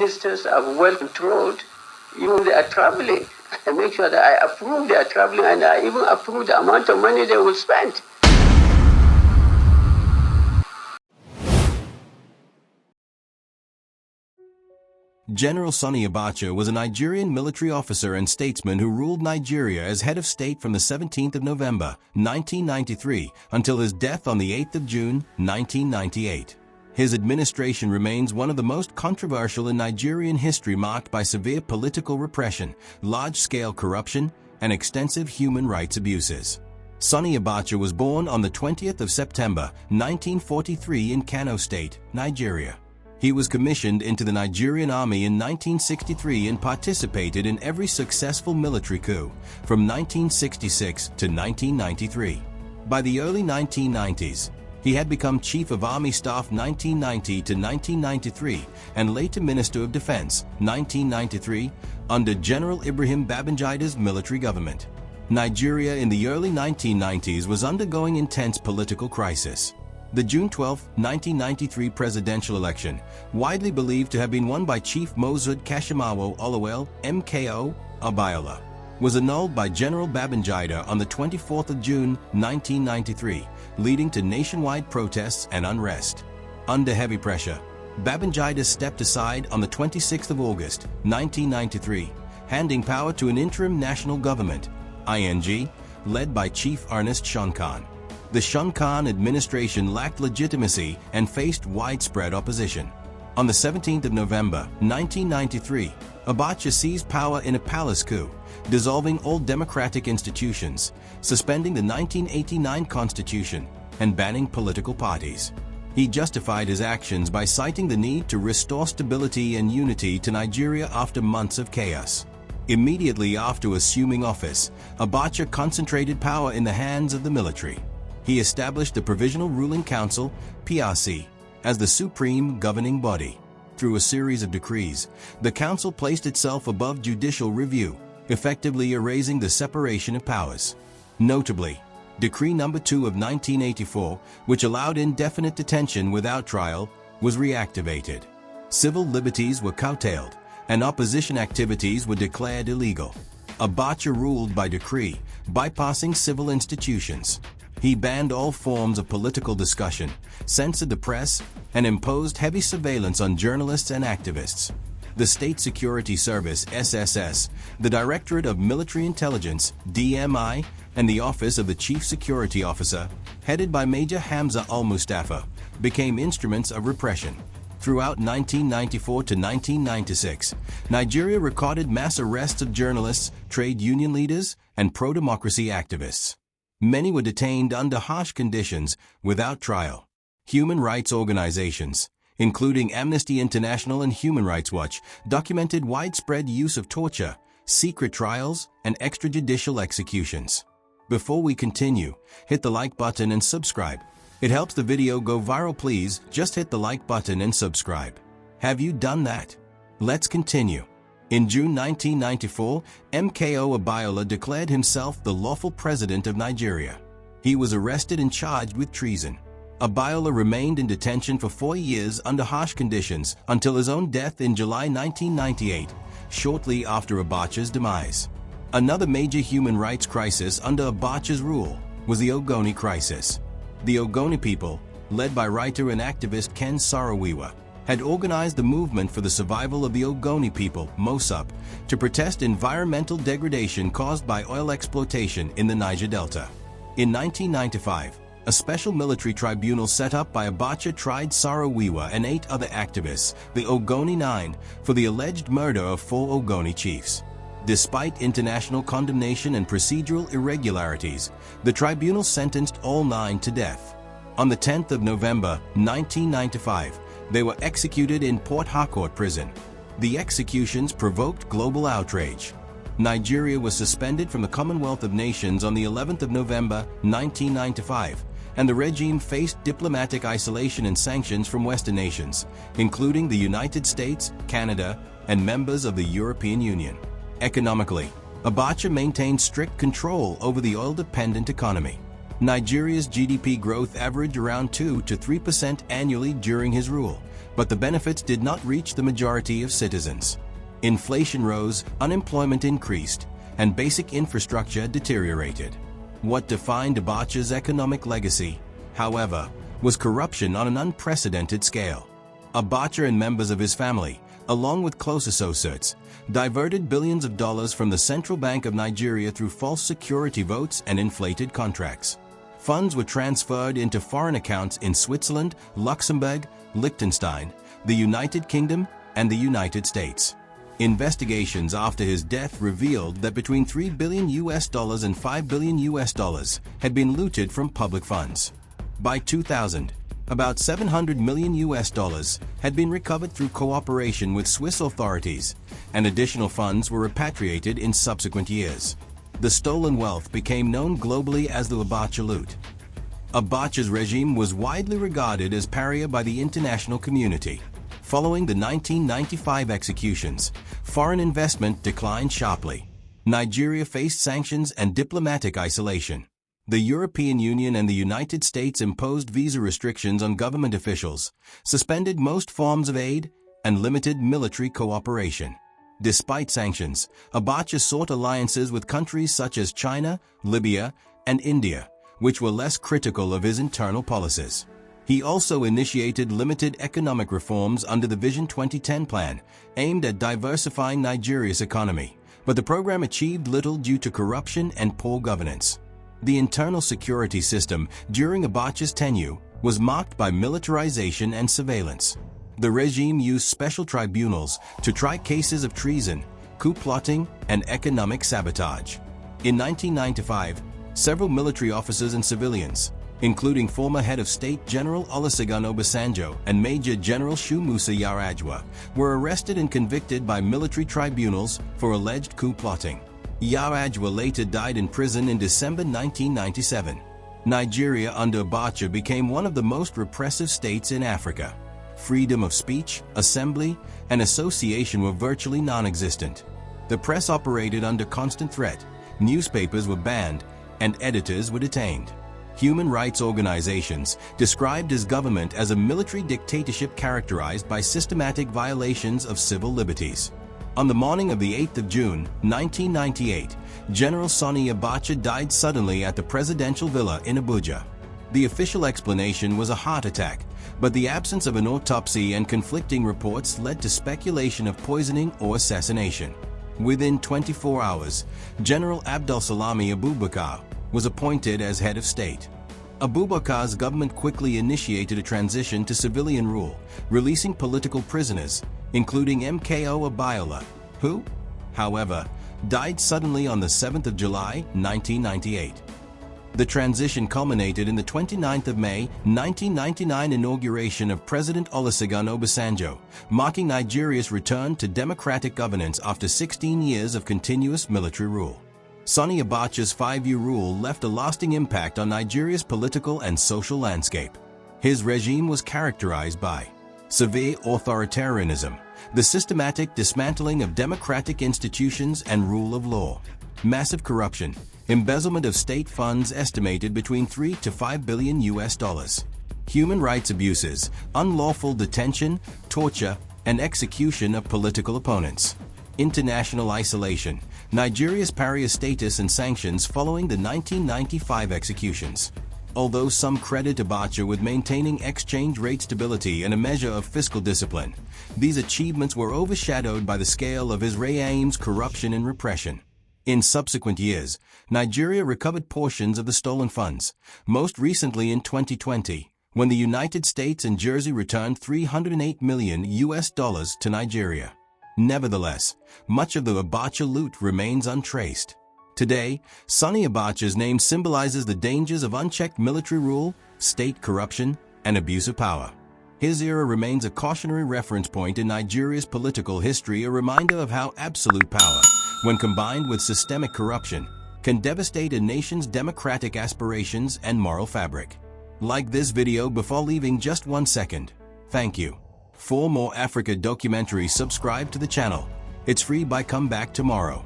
ministers are well controlled. Even they are traveling. I make sure that I approve they are traveling, and I even approve the amount of money they will spend. General Sani Abacha was a Nigerian military officer and statesman who ruled Nigeria as head of state from the 17th of November, 1993 until his death on the 8th of June, 1998. His administration remains one of the most controversial in Nigerian history, marked by severe political repression, large-scale corruption, and extensive human rights abuses. Sani Abacha was born on the 20th of September, 1943 in Kano State, Nigeria. He was commissioned into the Nigerian Army in 1963 and participated in every successful military coup from 1966 to 1993. By the early 1990s, he had become Chief of Army Staff 1990 to 1993 and later Minister of Defense 1993 under General Ibrahim Babangida's military government. Nigeria in the early 1990s was undergoing intense political crisis. The June 12, 1993 presidential election, widely believed to have been won by Chief Moshood Kashimawo Olawale (MKO) Abiola, was annulled by General Babangida on the 24th of June, 1993, leading to nationwide protests and unrest. Under heavy pressure, Babangida stepped aside on the 26th of August, 1993, handing power to an interim national government, ING, led by Chief Ernest Shonkan. The Shonkan administration lacked legitimacy and faced widespread opposition. On the 17th of November, 1993, Abacha seized power in a palace coup, dissolving all democratic institutions, suspending the 1989 constitution, and banning political parties. He justified his actions by citing the need to restore stability and unity to Nigeria after months of chaos. Immediately after assuming office, Abacha concentrated power in the hands of the military. He established the Provisional Ruling Council, PRC, as the supreme governing body. Through a series of decrees, the council placed itself above judicial review, effectively erasing the separation of powers. Notably, Decree No. 2 of 1984, which allowed indefinite detention without trial, was reactivated. Civil liberties were curtailed, and opposition activities were declared illegal. Abacha ruled by decree, bypassing civil institutions. He banned all forms of political discussion, censored the press, and imposed heavy surveillance on journalists and activists. The State Security Service (SSS), the Directorate of Military Intelligence (DMI), and the Office of the Chief Security Officer, headed by Major Hamza al-Mustafa, became instruments of repression. Throughout 1994 to 1996, Nigeria recorded mass arrests of journalists, trade union leaders, and pro-democracy activists. Many were detained under harsh conditions without trial. Human rights organizations, including Amnesty International and Human Rights Watch, documented widespread use of torture, secret trials, and extrajudicial executions. Before we continue, hit the like button and subscribe. It helps the video go viral. Please just hit the like button and subscribe. Have you done that? Let's continue. In June 1994, MKO Abiola declared himself the lawful president of Nigeria. He was arrested and charged with treason. Abiola remained in detention for 4 years under harsh conditions until his own death in July 1998, shortly after Abacha's demise. Another major human rights crisis under Abacha's rule was the Ogoni crisis. The Ogoni people, led by writer and activist Ken Saro-Wiwa, had organized the movement for the survival of the Ogoni people, MOSUP, to protest environmental degradation caused by oil exploitation in the Niger Delta. In 1995, a special military tribunal set up by Abacha tried Saro-Wiwa and 8 other activists, the Ogoni Nine, for the alleged murder of 4 Ogoni chiefs. Despite international condemnation and procedural irregularities, the tribunal sentenced all 9 to death. On the 10th of November, 1995, they were executed in Port Harcourt prison. The executions provoked global outrage. Nigeria was suspended from the Commonwealth of Nations on the 11th of November, 1995, and the regime faced diplomatic isolation and sanctions from Western nations, including the United States, Canada, and members of the European Union. Economically, Abacha maintained strict control over the oil-dependent economy. Nigeria's GDP growth averaged around 2 to 3% annually during his rule, but the benefits did not reach the majority of citizens. Inflation rose, unemployment increased, and basic infrastructure deteriorated. What defined Abacha's economic legacy, however, was corruption on an unprecedented scale. Abacha and members of his family, along with close associates, diverted billions of dollars from the Central Bank of Nigeria through false security votes and inflated contracts. Funds were transferred into foreign accounts in Switzerland, Luxembourg, Liechtenstein, the United Kingdom, and the United States. Investigations after his death revealed that between $3 billion and $5 billion had been looted from public funds. By 2000, about $700 million had been recovered through cooperation with Swiss authorities, and additional funds were repatriated in subsequent years. The stolen wealth became known globally as the Abacha Loot. Abacha's regime was widely regarded as pariah by the international community. Following the 1995 executions, foreign investment declined sharply. Nigeria faced sanctions and diplomatic isolation. The European Union and the United States imposed visa restrictions on government officials, suspended most forms of aid, and limited military cooperation. Despite sanctions, Abacha sought alliances with countries such as China, Libya, and India, which were less critical of his internal policies. He also initiated limited economic reforms under the Vision 2010 plan, aimed at diversifying Nigeria's economy, but the program achieved little due to corruption and poor governance. The internal security system during Abacha's tenure was marked by militarization and surveillance. The regime used special tribunals to try cases of treason, coup plotting, and economic sabotage. In 1995, several military officers and civilians, including former head of state General Olusegun Obasanjo and Major General Musa Yar'Adua, were arrested and convicted by military tribunals for alleged coup plotting. Yar'Adua later died in prison in December 1997. Nigeria under Abacha became one of the most repressive states in Africa. Freedom of speech, assembly, and association were virtually non-existent. The press operated under constant threat, newspapers were banned, and editors were detained. Human rights organizations described his government as a military dictatorship characterized by systematic violations of civil liberties. On the morning of the 8th of June, 1998, General Sani Abacha died suddenly at the presidential villa in Abuja. The official explanation was a heart attack, but the absence of an autopsy and conflicting reports led to speculation of poisoning or assassination. Within 24 hours, General Abdulsalami Abubakar was appointed as head of state. Abubakar's government quickly initiated a transition to civilian rule, releasing political prisoners, including MKO Abiola, who, however, died suddenly on the 7th of July, 1998. The transition culminated in the 29th of May, 1999 inauguration of President Olusegun Obasanjo, marking Nigeria's return to democratic governance after 16 years of continuous military rule. Sani Abacha's 5-year rule left a lasting impact on Nigeria's political and social landscape. His regime was characterized by severe authoritarianism, the systematic dismantling of democratic institutions and rule of law, massive corruption, embezzlement of state funds estimated between $3 to $5 billion, human rights abuses, unlawful detention, torture, and execution of political opponents, international isolation, Nigeria's pariah status and sanctions following the 1995 executions. Although some credit Abacha with maintaining exchange rate stability and a measure of fiscal discipline, these achievements were overshadowed by the scale of his regime's corruption and repression. In subsequent years, Nigeria recovered portions of the stolen funds, most recently in 2020, when the United States and Jersey returned $308 million to Nigeria. Nevertheless, much of the Abacha loot remains untraced. Today, Sani Abacha's name symbolizes the dangers of unchecked military rule, state corruption, and abuse of power. His era remains a cautionary reference point in Nigeria's political history, a reminder of how absolute power, when combined with systemic corruption, can devastate a nation's democratic aspirations and moral fabric. Like this video before leaving just 1 second. Thank you. For more Africa documentaries, subscribe to the channel. It's free by come back tomorrow.